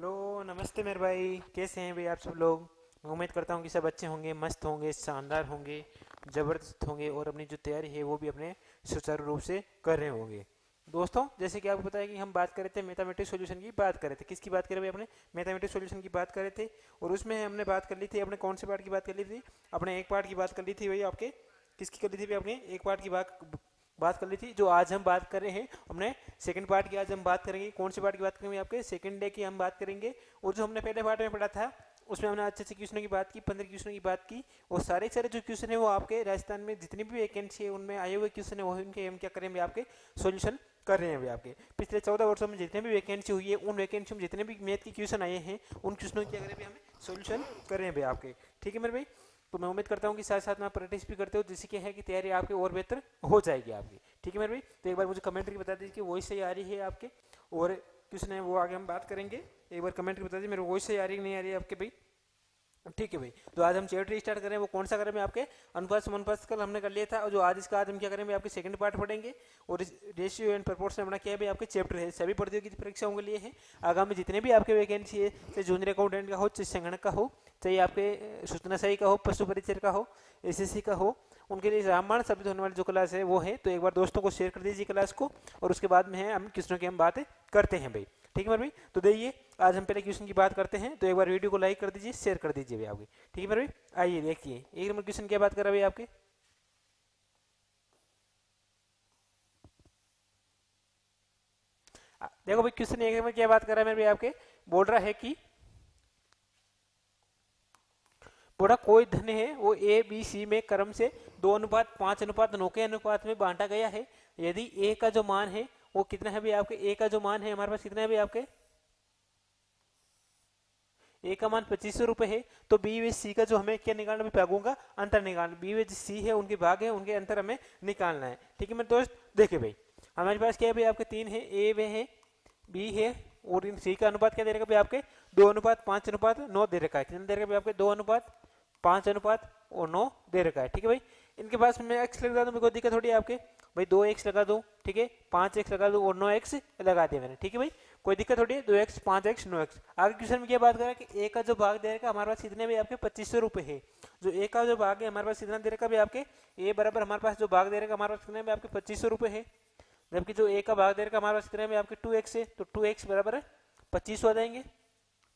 Hello, नमस्ते मेरे भाई। कैसे हैं भाई आप सब लोग? मैं उम्मीद करता हूँ कि सब अच्छे होंगे, मस्त होंगे, शानदार होंगे, ज़बरदस्त होंगे और अपनी जो तैयारी है वो भी अपने सुचारू रूप से कर रहे होंगे। दोस्तों, जैसे कि आपको पता है कि हम बात कर रहे थे मैथमेटिक्स सॉल्यूशन की बात कर रहे थे। किसकी बात कर रहे थे? अपने मैथमेटिक्स सॉल्यूशन की बात कर रहे थे। और उसमें हमने बात कर ली थी, अपने कौन से पार्ट की बात कर ली थी? अपने एक पार्ट की बात कर ली थी भाई आपके। किसकी कर ली थी भाई? आपने एक पार्ट की बात बात कर ली थी। जो आज हम बात कर रहे हैं हमने सेकंड पार्ट की, आज हम बात करेंगे। कौन से पार्ट की बात करेंगे? आपके सेकंड डे की हम बात करेंगे। और जो हमने पहले पार्ट में पढ़ा था उसमें हमने अच्छे अच्छे क्वेश्चनों की बात की, 15 क्वेश्चनों की बात की। और सारे सारे जो क्वेश्चन है वो आपके राजस्थान में जितनी भी वैकेंसी है उनमें आए हुए क्वेश्चन है, वो इनके हम क्या करेंगे आपके सॉल्यूशन कर रहे हैं अभी आपके। पिछले 14 वर्षों में जितने भी वैकेंसी हुई है उन वैकेंसी में जितने भी मैथ के क्वेश्चन आए हैं उन क्वेश्चनों की क्या करें हमें सॉल्यूशन कर रहे हैं भाई आपके। ठीक है मेरे भाई? तो मैं उम्मीद करता हूँ कि साथ साथ में प्रैक्टिस भी करते हो, जिससे क्या है कि तैयारी आपकी और बेहतर हो जाएगी आपकी। ठीक है मेरे भाई? तो एक बार मुझे कमेंट करके बता दीजिए कि वॉइस सही आ रही है आपके, और क्वेश्चन है वो आगे हम बात करेंगे। एक बार कमेंट करके बता दीजिए मेरे वॉइस सही आ रही है कि नहीं आ रही है आपके भाई। ठीक है भाई, तो आज हम चैप्टर स्टार्ट करें। वो कौन सा करें? आपके अनुपात समानुपात कल हमने कर लिया था, और जो आज इसका आज हम क्या करेंगे आपके सेकंड पार्ट पढ़ेंगे। और इस रेशियो एंड प्रपोर्शन अपना क्या है भाई आपके चैप्टर है, सभी प्रतियोगी परीक्षाओं के लिए है। आगामी जितने भी आपके वैकेंसी है, चाहे जूनियर अकाउंटेंट का हो, चाहे संगणक का हो, चाहे आपके सूचना सही का हो, पशु परिचय का हो, एसएससी का हो, उनके लिए रामबाण साबित होने वाली जो क्लास है वो है। तो एक बार दोस्तों को शेयर कर दीजिए क्लास को, और उसके बाद में है हम क्वेश्चनों की हम बातें करते हैं भाई। ठीक है मेरे भाई? तो देखिए, आज हम पहले क्वेश्चन की बात करते हैं। तो एक बार वीडियो को लाइक कर दीजिए, शेयर कर दीजिए भाई आपकी। ठीक है मेरे भाई? आइए देखिए, एक नंबर क्वेश्चन क्या बात कर रहा है भाई आपके। देखो भाई, क्वेश्चन एक नंबर क्या बात कर रहा है मेरे भाई आपके। बोल रहा है कि बोला कोई धन है वो ए बी सी में क्रम से 2:5:9 के अनुपात में बांटा गया है। यदि ए का जो मान है वो कितना है भाई आपके? ए का जो मान है हमारे पास कितना है भाई आपके? ए का मान 2500 रुपये है। तो बी व सी का जो हमें क्या निकालना है भागों का अंतर निकालना। बी व सी है उनके भाग है, उनके अंतर हमें निकालना है। ठीक है मेरे दोस्त? देखिए भाई, हमारे पास क्या है भाई आपके? 3 है, ए वे है, बी है, और इन सी का अनुपात क्या दे रखा भाई आपके? 2:5:9 दे रखा है। कितना दे रखा है भाई आपके? 2:5:9 दे रखा है। ठीक है भाई? इनके पास मैं एक्स लगा दूं, मेरे को दिक्कत थोड़ी है आपके भाई। 2x लगा दूं, ठीक है, 5x लगा दूं, और 9x लगा दिया मैंने। ठीक है भाई? कोई दिक्कत थोड़ी है। 2x, 5x, 9x। आगे क्वेश्चन में क्या बात कर रहा है कि ए का जो भाग दे रखा हमारे पास कितने भी आपके 2500 रुपये है। जो ए का जो भाग है हमारे पास कितना दे रखा भी आपके? ए बराबर हमारे पास जो भाग दे रखा हमारे पास कितने में आपके 2500 रुपये है। जबकि जो ए का भाग दे रखा हमारे पास कितने में आपके 2x है। तो 2x बराबर 2500 आ जाएंगे।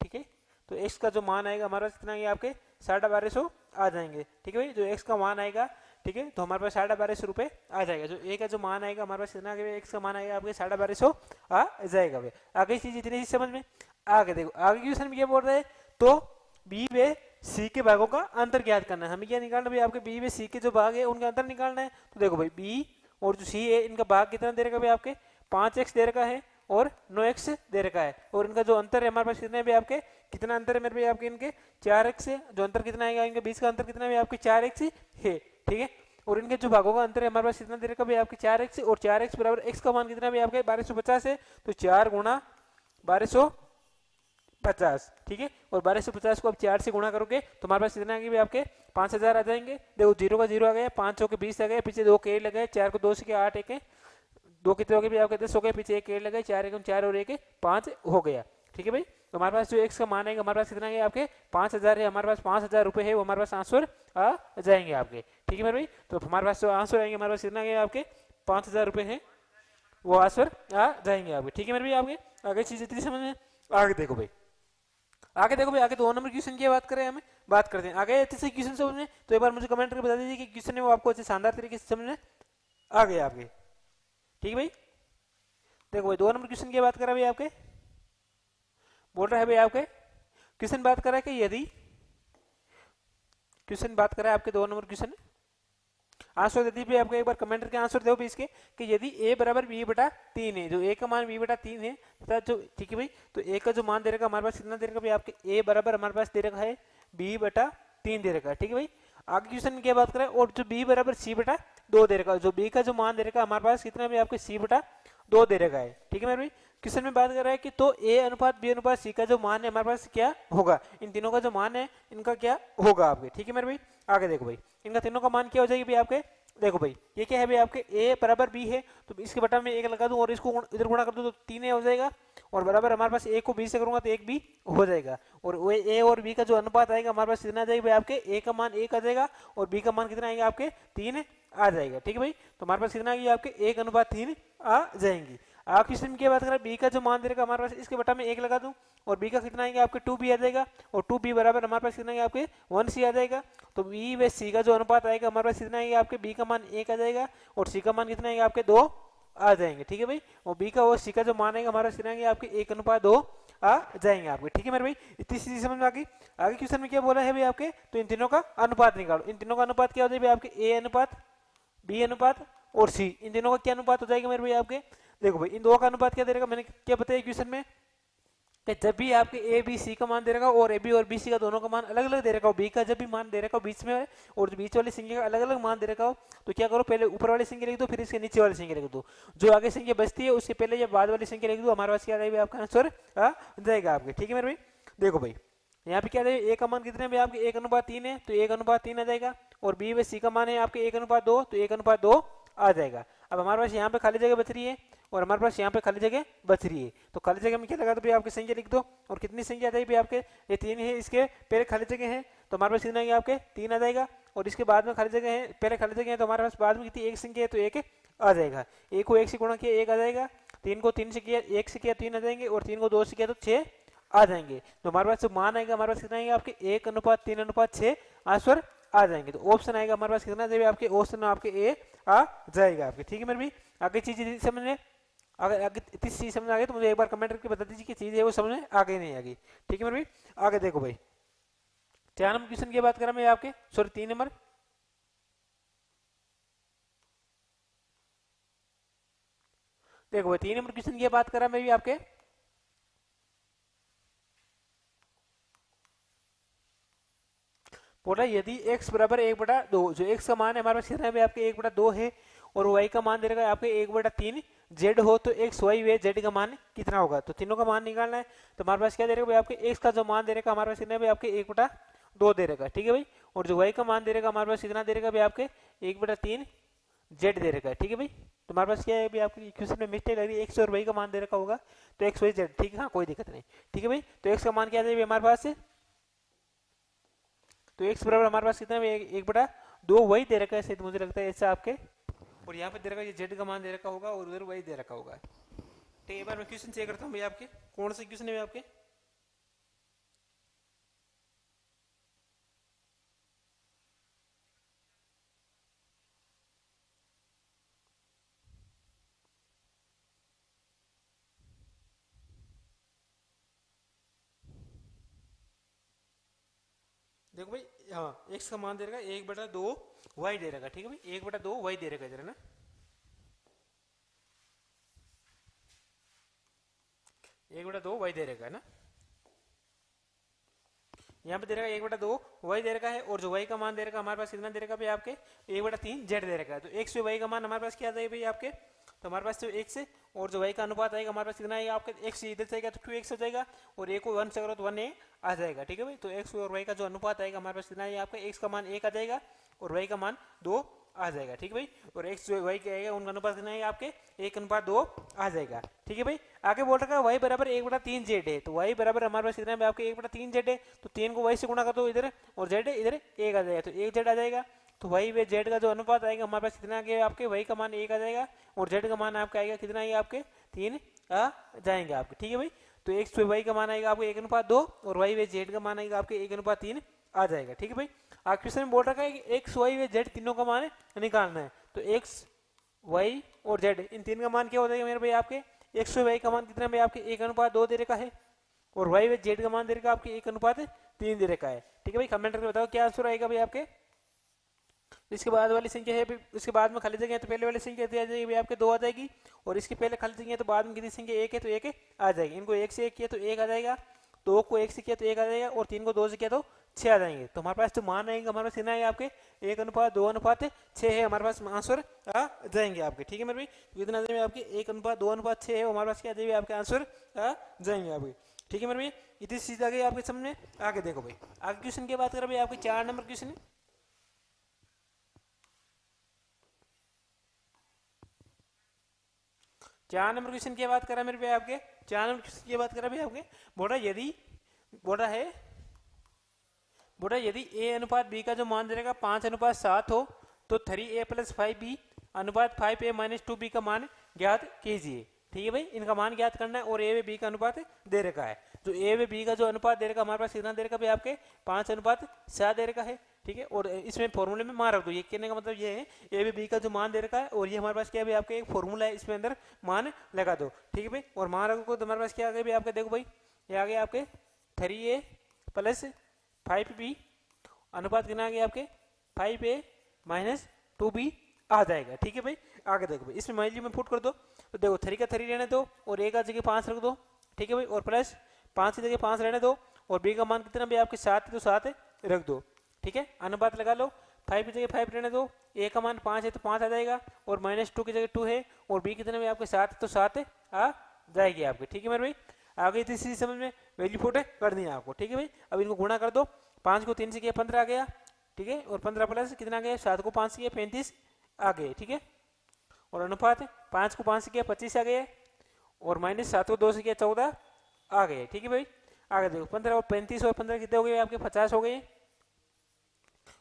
ठीक है? तो x का जो मान आएगा हमारे पास कितना है आपके? 1250 आ जाएंगे। ठीक है भाई? जो x का मान आएगा, ठीक है, तो हमारे पास 1250 रुपये आ जाएगा। जो a का जो मान आएगा हमारे पास कितना x का मान आएगा आपके? 1250 आ जाएगा भाई। आगे चीज इतनी चीज समझ में आगे देखो, आगे क्वेश्चन में क्या बोल रहे हैं? तो b व c के भागों का अंतर ज्ञात करना है। हमें क्या निकालना भाई आपके? b व c के जो भाग है उनका अंतर निकालना है। तो देखो भाई, b और जो c है इनका भाग कितना दे रखा भाई आपके? 5x दे रखा है और 9x दे रखा है। और इनका जो अंतर है हमारे पास कितने भी आपके? कितना अंतर है मेरे भाई आपके? इनके 4x है। जो अंतर कितना आएगा इनके बीच का अंतर कितना भी आपके? 4x है। ठीक है? और इनके जो भागों का अंतर है हमारे पास कितना दे रखा भाई आपके? 4x, और 4x बराबर x का मान कितना भी आपके? 1250 है। तो 4 गुणा 1250। ठीक है? और 1250 को आप 4 से गुणा करोगे तो हमारे पास कितना आएंगे भाई आपके? 5000 आ जाएंगे। देखो, 0 का 0 आ गया, 5 के 20 आ गए, पीछे 2 के लगे, 4 को 2 से 8 एक है, 2 कितने हो गए भी आपके? 10 हो गए, पीछे एक केड़ लगे, 4 एकम 4 और 1 5 हो गया। ठीक है भाई? तो हमारे पास जो x का मान आएगा हमारे पास कितना है आपके? 5000 है। हमारे पास 5000 रुपये है, वो हमारे पास आंसर आ जाएंगे आपके। ठीक है मेरे भाई? तो हमारे पास जो आंसर आएंगे हमारे पास कितना है आपके? 5000 रुपये है, वो आंसर आ जाएंगे आपके। ठीक है मेरे भाई? आपके आगे चीज इतनी समझ में। आगे देखो भाई, आगे देखो भाई, आगे 2 नंबर क्वेश्चन की बात करें, हमें बात करते हैं आगे अच्छे से क्वेश्चन समझ में। तो एक बार मुझे कमेंट करके बता दीजिए कि क्वेश्चन है वो आपको अच्छे शानदार तरीके से समझ में आ गया आपके। ठीक है भाई? देखो भाई, 2 नंबर क्वेश्चन की बात कर रहा है भाई आपके। बोल रहा है भाई आपके, क्वेश्चन बात कर रहा है कि यदि, क्वेश्चन बात कर रहा है आपके 2 नंबर क्वेश्चन। आंसर दे दीजिए आपको, एक बार कमेंट करके आंसर दो भी इसके कि यदि a बराबर b/3 है, जो a का मान b/3 है तथा जो, ठीक है भाई, तो a का जो मान दे रखा हमारे पास कितना दे रखा भाई आपके? a बराबर हमारे पास दे रखा है b/3 दे रखा है। ठीक है भाई? आगे क्वेश्चन में क्या बात कर रहा है? और जो b बराबर c/2 दे रखा है, जो b का जो मान दे रखा है हमारे पास कितना भी आपके? c/2 दे रखा है। ठीक है मेरे भाई? क्वेश्चन में बात कर रहा है कि तो a अनुपात b अनुपात c का जो मान है हमारे पास क्या होगा? इन तीनों का जो मान है इनका क्या होगा आपके? ठीक है मेरे भाई? आगे देखो भाई, इनका तीनों का मान क्या हो जाएगी भाई आपके? देखो भाई, ये क्या है भाई आपके? a बराबर b है, तो इसके बटा में 1 लगा दूं और इसको इधर गुणा कर दूं तो 3 हो जाएगा। और बराबर हमारे पास ए को बी से करूंगा तो एक बी हो जाएगा, और वो ए और बी का जो अनुपात आएगा हमारे पास कितना आ जाएगा भाई आपके, ए का मान 1 आ जाएगा और बी का मान कितना आएगा आपके 3 आ जाएगा। ठीक है भाई, तो हमारे पास कितना आ गया आपके 1:3 आ जाएंगी। आप क्वेश्चन की बात करें बी का जो मान दे रखा हमारे पास, इसके बटा में 1 लगा दूं और बी का कितना आएगा आपके 2b आ जाएगा, और 2b बराबर हमारे पास कितना आएगा आपके 1c आ जाएगा। तो बी व सी का जो अनुपात आएगा हमारे पास कितना आएगा आपके, बी का मान 1 आ जाएगा और सी का मान कितना आएगा आपके 2 आ जाएंगे। ठीक है भाई, और बी का और सी का जो मान आएगा हमारा कितना आएगा आपके 1:2 आ जाएंगे आपके। ठीक है मेरे भाई, इतनी चीज समझ में आ गई। आगे क्वेश्चन में क्या बोला है भाई आपके, तो इन तीनों का अनुपात निकालो। इन तीनों का अनुपात क्या हो जाएगा आपके, ए अनुपात, बी अनुपात और सी, इन तीनों का क्या अनुपात हो जाएगा मेरे भाई आपके। देखो भाई इन दो का अनुपात क्या दे रखा, मैंने क्या बताया क्वेश्चन में कि जब भी आपके ए बी सी का मान दे रखा हो और ए बी और बी सी का दोनों का मान अलग अलग दे रखा हो, बी का जब भी मान दे रखा हो बीच में और बीच वाली संख्या का अलग अलग मान दे रखा हो, तो क्या करो पहले ऊपर वाली संख्या लिख दो, फिर इसके नीचे वाली संख्या लिख दो, जो आगे संख्या बचती है उसके पहले या बाद वाली संख्या लिख दो, हमारे पास क्या आ जाएगा आपका आंसर आ जाएगा आपके। ठीक है मेरे भाई, देखो भाई यहाँ पे क्या है, ए का मान कितने है आपके 1:3 है, तो 1:3 आ जाएगा, और बी व सी का मान है आपके 1:2, तो 1:2 आ जाएगा। अब हमारे पास यहाँ पे खाली जगह बच रही है और हमारे पास यहाँ पे खाली जगह बच रही है, तो खाली जगह में क्या लगा दो भाई आपकी संख्या लिख दो, और कितनी संख्या आ जाएगी आपके, ये 3 है, इसके पहले खाली जगह है तो हमारे पास कितना आएगा आपके 3 आ जाएगा, और इसके बाद में खाली जगह है, पहले खाली जगह है तो हमारे पास बाद में कितनी एक संख्या है तो 1 आ जाएगा। 1 को 1 से गुणा किया 1 आ जाएगा, 3 को 3 से किया 1 से किया 3 आ जाएंगे, और 3 को 2 से किया तो 6 आ जाएंगे। तो हमारे पास जो मान आएगा हमारे पास कितना आएगा आपके 1:3:6 आंसर आ जाएंगे। तो ऑप्शन आएगा हमारे पास कितना जाएगा आपके, ऑप्शन आपके ए आ जाएगा आपके। ठीक है मेरे भी, आगे चीज समझ में, अगर आगे इतनी चीज समझ आ गई तो मुझे एक बार कमेंट करके बता दीजिए कि चीज है वो समझ में आ गई नहीं आ गई। ठीक है मेरे भी, आगे देखो भाई 4 नंबर क्वेश्चन की बात करें मैं आपके, सॉरी 3 नंबर, देखो भाई 3 नंबर क्वेश्चन की बात करा मैं भी आपके, बोला यदि x बराबर 1/2, जो x का मान है हमारे पास कितना है आपके 1/2 है, और y का मान दे रखा है आपके 1/3 z हो, तो x y व z का मान कितना होगा, तो तीनों का मान निकालना है। तो हमारे पास क्या दे रखा है आपके x का जो मान दे रखा है हमारे पास कितना है आपके 1/2 दे रखा है। ठीक है भाई, और जो y का मान दे रखा है हमारे पास कितना दे रखा है आपके 1/3 z दे रखा है। ठीक है भाई, तो हमारे पास क्या है अभी आपकी क्वेश्चन में मिस्टेक लग रही है, x और y का मान दे रखा होगा तो x y z, ठीक है हाँ कोई दिक्कत नहीं। ठीक है भाई, तो x का मान क्या है हमारे पास, तो x बराबर हमारे पास कितना है 1/2 वही दे रखा है शायद मुझे लगता है ऐसा आपके, और यहाँ पे दे रखा है z का मान दे रखा होगा और उधर वही दे रखा होगा। तो एक बार मैं क्वेश्चन चेक करता हूँ भैया आपके, कौन से क्वेश्चन है आपके, देखो भाई हाँ x का मान दे रखा है 1/2 y दे रखा है। ठीक है भाई 1/2 y दे रखा है इधर ना, 1/2 y दे रखा है ना, यहाँ पे दे रखा है 1/2 y दे रखा है, और जो y का मान दे रखा है हमारे पास कितना दे रखा है भाई आपके 1/3 z दे रखा है। तो x से y का मान हमारे पास क्या आ जाएगा भाई आपके, तो हमारे पास तो x है, और जो y का अनुपात आएगा हमारे पास कितना आएगा आपके x इधर जाएगा तो 2x हो जाएगा, और a को 1 से करो तो 1a आ जाएगा। ठीक है भाई, तो x और y का जो अनुपात आएगा हमारे पास कितना है आपका, x का मान 1 आ जाएगा और y का मान 2 आ जाएगा। ठीक है भाई, और x जो y का आएगा उनका अनुपात कितना है आपके 1:2 आ जाएगा। ठीक है भाई, आगे बोल रखा है y बराबर 1/3 z है, तो y बराबर हमारे पास कितना है आपके 1/3 z है, तो 3 को y से गुणा कर दो इधर, और z इधर 1 आ जाएगा, तो 1 z आ जाएगा। तो y व z का जो अनुपात आएगा हमारे पास कितना आ गया आपके, y का मान 1 आ जाएगा और z का मान आपका आएगा कितना आएगा आपके 3 आ जाएंगे आपके। ठीक है भाई, तो x व y का मान आएगा आपको 1:2 और y व z का मान आएगा आपके 1:3 आ जाएगा। ठीक है भाई, आप क्वेश्चन में बोल रखा है कि x y व z तीनों का मान निकालना है, तो x y और z इन तीन का मान क्या हो जाएगा मेरे भाई आपके, x व y का मान कितना भाई आपके 1:2 दे रखा है, और y व z का मान दे रखा है आपके 1:3 दे रखा है। ठीक है भाई, कमेंट करके बताओ क्या आंसर आएगा भाई आपके। इसके बाद वाली संख्या है, इसके बाद में खाली जगह है तो पहले वाली संख्या आ जाएगी आपके 2 आ जाएगी, और इसके पहले खाली जगह है तो बाद में कितनी संख्या 1 है तो 1 आ जाएगी। इनको 1 से 1 किया तो 1 आ जाएगा, 2 को 1 से किया तो 1 आ जाएगा, और 3 को 2 से किया तो 6 आ जाएंगे। तो हमारे पास जो मान आएंगे हमारे पास कितना है आपके 1:2:6 है, हमारे पास आंसर आ जाएंगे आपके। ठीक है मेरे भाई, तो कितना जाएंगे आपके 1:2:6 है, हमारे पास क्या जाएंगे आपके आंसर आ जाएंगे आपके। ठीक है मेरे भाई, इतनी चीज आ गई आपके सामने। आगे देखो भाई, आगे क्वेश्चन की बात करें भाई आपके 4 नंबर क्वेश्चन, 4 नंबर क्वेश्चन की बात करा मेरे पे आपके, 4 नंबर क्वेश्चन की बात करा भाई आपके, बोला यदि बोला यदि a अनुपात b का जो मान दे रहेगा 5:7 हो तो 3a + 5b अनुपात 5a - 2b का मान ज्ञात कीजिए। ठीक है भाई, इनका मान ज्ञात करना है और a व b का अनुपात दे रखा है। जो a व b का जो अनुपात दे रखा हमारे पास कितना दे रखा भाई आपके 5:7 दे रखा है। ठीक है, और इसमें फॉर्मूले में मान रख दो, ये कहने का मतलब ये है a व b का जो मान दे रखा है और ये हमारे पास क्या है भाई आपके एक फॉर्मूला है, इसमें अंदर मान लगा दो। ठीक है भाई, और मान रखो तो हमारे पास क्या आ गया भाई आपके, देखो भाई ये आ गया आपके 3a + 5b अनुपात कितना आ गया आपके 5a - 2b आ जाएगा। ठीक है भाई, आगे देखो भाई इसमें मान लीजिए मैं पुट कर दो तो देखो 3 का 3 रहने दो और a का जगह 5 रख दो। ठीक है भाई, और प्लस 5 की जगह 5 रहने दो और b का मान कितना भाई आपके 7 है तो 7 रख दो। ठीक है, अनुपात लगा लो, 5 की जगह 5 रहने दो, a का मान 5 है तो 5 आ जाएगा और -2 की जगह 2 है और b कितना भाई आपके 7 है तो 7 आ जाएगी आपके। ठीक है मेरे भाई, आ गई थी समझ में, वैल्यू पुट करनी है आपको। ठीक है भाई, अब इनको गुणा कर दो, 5 को 3 से किया 15 आ गया। ठीक है, और 15 प्लस कितना आ गया 7 को 5 से किया 35 आ गए। ठीक है, और अनुपात 5 को 5 से किया 25 आ गए और -7 को 2 से किया 14 आ गए। ठीक है भाई, आगे देखो 15 और 35 और 15 कितने हो गए आपके 50 हो गए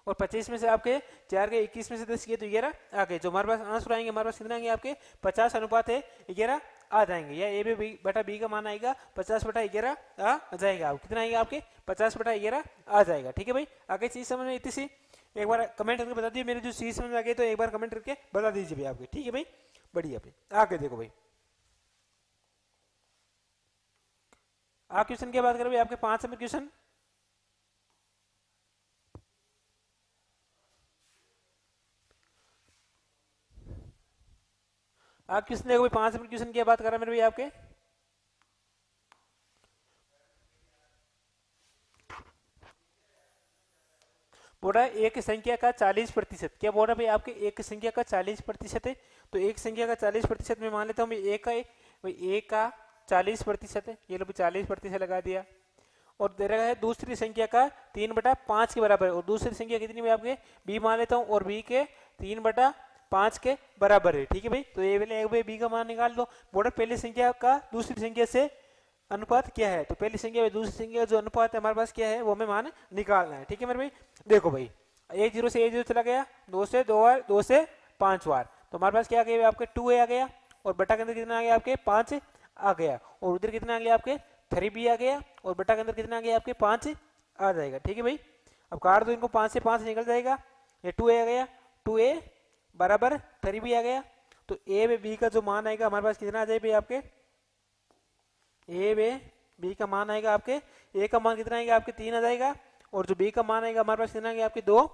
और 25 में से आपके 4 के 21 में से 10 किए तो 11 आ गए। जो हमारे पास आंसर आएंगे हमारे पास कितना आएंगे आपके 50:11 आ जाएंगे, या a बटा b का मान आएगा 50/11 आ जाएगा। आप कितना आएगा आपके 50/11 आ जाएगा। ठीक है भाई, आगे चीज समझ में इतनी सी, एक बार कमेंट करके बता दीजिए मेरी जो चीज समझ में आ गई तो एक बार कमेंट करके बता दीजिए भाई आपके। ठीक है भाई, बढ़िया भाई, आगे देखो भाई आप क्वेश्चन की बात करें भाई आपके 5 नंबर क्वेश्चन, आप क्वेश्चन देखो भाई 5 नंबर क्वेश्चन की बात कर रहा है मेरे भाई आपके, बोल रहा है एक संख्या का 40%, क्या बोल रहा है भाई आपके एक संख्या का 40% है। तो एक संख्या का 40% में मान लेता हूँ भाई ए का 40% है, ये लो 40% लगा दिया और दे रहा है दूसरी संख्या का 3/5 के बराबर है और दूसरी संख्या कितनी में आपके बी मान लेता हूँ और बी के 3/5 के बराबर है। ठीक है भाई, तो ये वाले बी का मान निकाल दो। बोर्डर पहली संख्या का दूसरी संख्या से अनुपात क्या है, तो पहली संख्या में दूसरी संख्या का जो अनुपात है हमारे पास क्या है वो हमें मान निकालना है। ठीक है मेरे भाई, देखो भाई 1 0 से 1 0 चला गया, 2 से 2 बार, 2 से 5 बार, तो हमारे पास क्या आ गया आपके 2a आ गया और बटा के अंदर कितना आ गया आपके 5 आ गया और उधर कितना आ गया आपके 3b आ गया और बटा के अंदर कितना आ गया आपके 5 आ जाएगा। ठीक है भाई, अब काट दो इनको, 5 से 5 निकल जाएगा, ये 2a आ गया, 2a बराबर 3b आ गया, तो a में b का जो मान आएगा हमारे पास कितना आ जाए भाई आपके ए में बी का मान आएगा आपके ए का मान कितना आएगा आपके 3 आ जाएगा और जो बी का मान आएगा हमारे पास कितना आ गया आपके 2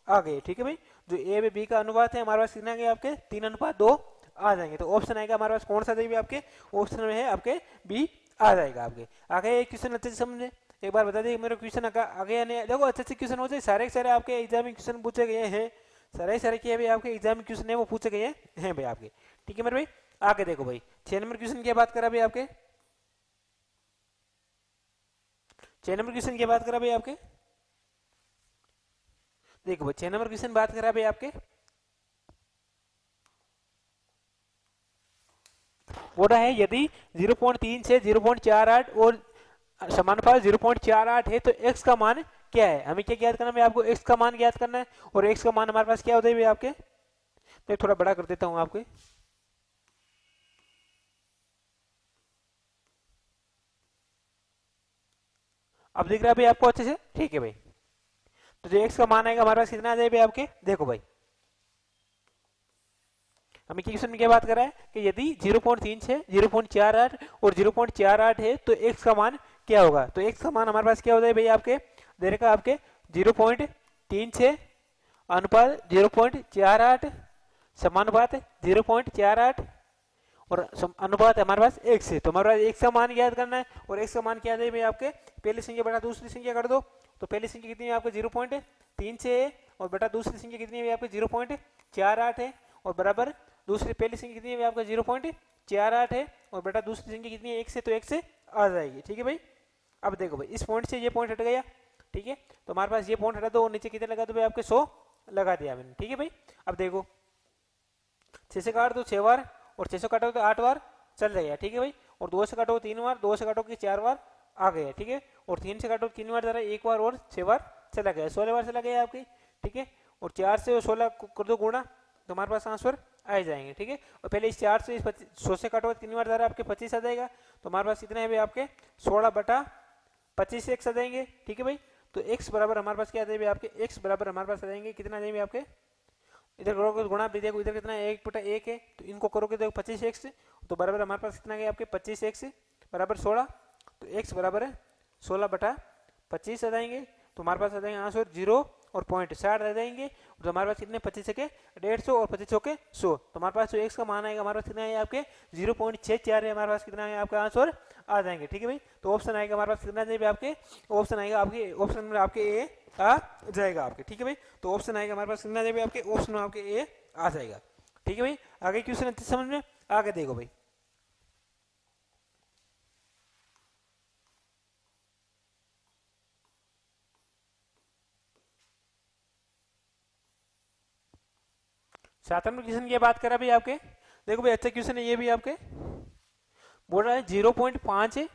आ गए। ठीक है भाई, जो ए में बी का अनुपात है हमारे पास कितना आ गया आपके 3:2 आ जाएंगे। तो ऑप्शन आएगा हमारे पास कौन सा जाएगा आपके, ऑप्शन में है आपके बी आ जाएगा आपके। आगे एक क्वेश्चन अच्छे से समझे, एक बार बता दिए मेरे क्वेश्चन आगे आने देखो अच्छे से क्वेश्चन हो जाए, सारे सारे आपके एग्जाम में क्वेश्चन पूछे गए हैं, सारे क्या भाई आपके एग्जाम में क्वेश्चन है वो पूछे गए हैं भाई आपके। ठीक है मेरे भाई, आगे देखो भाई 6 नंबर क्वेश्चन की बात करा भाई आपके, 6 नंबर क्वेश्चन की बात करा भाई आपके, देखो भाई 6 नंबर क्वेश्चन बात करा भाई आपके, बोल रहा है यदि 0.3 से 0.48 और समानुपात 0.48 है तो x का मान क्या है। हमें क्या ज्ञात करना है आपको, x का मान ज्ञात करना है और x का मान हमारे पास क्या होता है भाई आपके, मैं थोड़ा बड़ा कर देता हूं आपके, अब दिख रहा है भाई आपको अच्छे से। ठीक है भाई, तो जो x का मान आएगा हमारे पास कितना आ जाए भाई आपके, देखो भाई हमें क्वेश्चन में क्या बात कर रहा है कि यदि 0.3 से 0.48 और 0.48 है तो x का मान क्या होगा। तो x का मान हमारे पास क्या हो जाए भाई आपके, दे रखा आपके 0.36 अनुपात 0.48 समानुपात 0.48 और अनुपात हमारे पास x है। तो हमारे पास x का मान याद करना है और x का मान क्या है भाई आपके, पहली संख्या बटा दूसरी संख्या कर दो, तो पहली संख्या कितनी है आपके 0.36 है और बटा दूसरी संख्या कितनी है आपके 0.48 है और बराबर दूसरी पहली संख्या कितनी है आपका 0.48 है और बटा दूसरी संख्या कितनी है 1 से, तो 1 से आ जाएगी। ठीक है भाई, अब देखो भाई इस पॉइंट से ये पॉइंट हट गया। ठीक है, तो हमारे पास ये पॉइंट हटा दो और नीचे कितने लगा दो भाई आपके 100 लगा दिया मैंने। ठीक है भाई, अब देखो 6 से काट दो 6 बार और 600 काटो तो 8 बार चल गया, ठीक है भाई। और 2 से काटो 3 बार, 2 से काटो कि 4 बार आ गया, ठीक है। और 3 से काटो 3 बार जा रहा है, 1 बार और 6 बार चला गया, 16 बार चला गया आपके, ठीक है। और 4 से 16 कर दो गुणा, तो हमारे पास आंसर आ जाएंगे, ठीक है। और पहले इस 4 से 100 से काटो 3 बार जा रहा है आपके 25 आ जाएगा, तो हमारे पास कितने हैं भाई आपके 16/25 x आ जाएंगे, ठीक है भाई। तो x बराबर हमारे पास क्या आ जाएंगे आपके, x बराबर हमारे पास आ जाएंगे कितना आ जाएंगे आपके, इधर करोगे तो गुणा, देखो इधर कितना है 1/1 है, तो इनको करोगे देखो 25x, तो बराबर हमारे पास कितना गया आपके 25x बराबर 16, तो x बराबर है 16/25 आ जाएंगे। तो हमारे पास आ जाएंगे आंसर 0 और 0.60 आ जाएंगे। तो हमारे पास कितने 25 के 150 और 25 के 100, तो हमारे पास जो x का मान आएगा हमारे पास कितना है आपके 0.64 है, हमारे पास कितना है आपका आंसर आ जाएंगे, ठीक है भाई। तो ऑप्शन आएगा हमारे पास कितना जाएगा आपके, ऑप्शन आएगा आपके, ऑप्शन में आपके ए आ जाएगा आपके, ठीक है भाई। तो ऑप्शन आएगा हमारे पास कितना जाएगा आपके, ऑप्शन में आपके ए आ जाएगा, ठीक है भाई। आगे क्वेश्चन अच्छे समझ में, आगे देखो भाई। सातवें क्वेश्चन की बात करा भाई आपके, देखो भाई अच्छा क्वेश्चन है ये भी आपके, बोल रहा है 0.5 है,